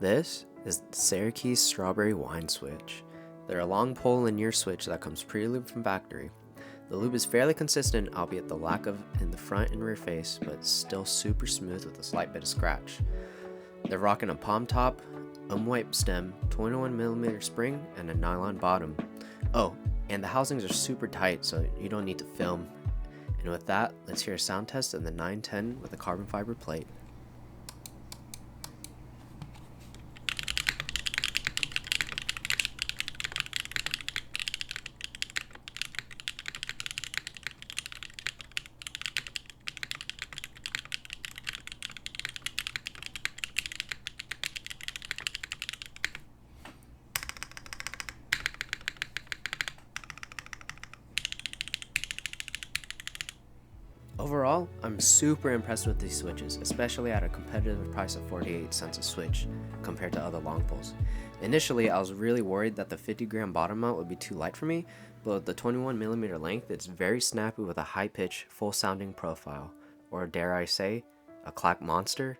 This is the Sarokeys Strawberry Wine switch. They're a long pole linear switch that comes pre-lubed from factory. The lube is fairly consistent, albeit the lack of in the front and rear face, but still super smooth with a slight bit of scratch. They're rocking a palm top, unwiped stem, 21mm spring, and a nylon bottom. Oh, and the housings are super tight, so you don't need to film. And with that, let's hear a sound test of the 910 with a carbon fiber plate. Overall, I'm super impressed with these switches, especially at a competitive price of 48 cents a switch compared to other long poles. Initially, I was really worried that the 50-gram bottom mount would be too light for me, but with the 21mm length, it's very snappy with a high-pitch, full-sounding profile, or dare I say, a clack monster.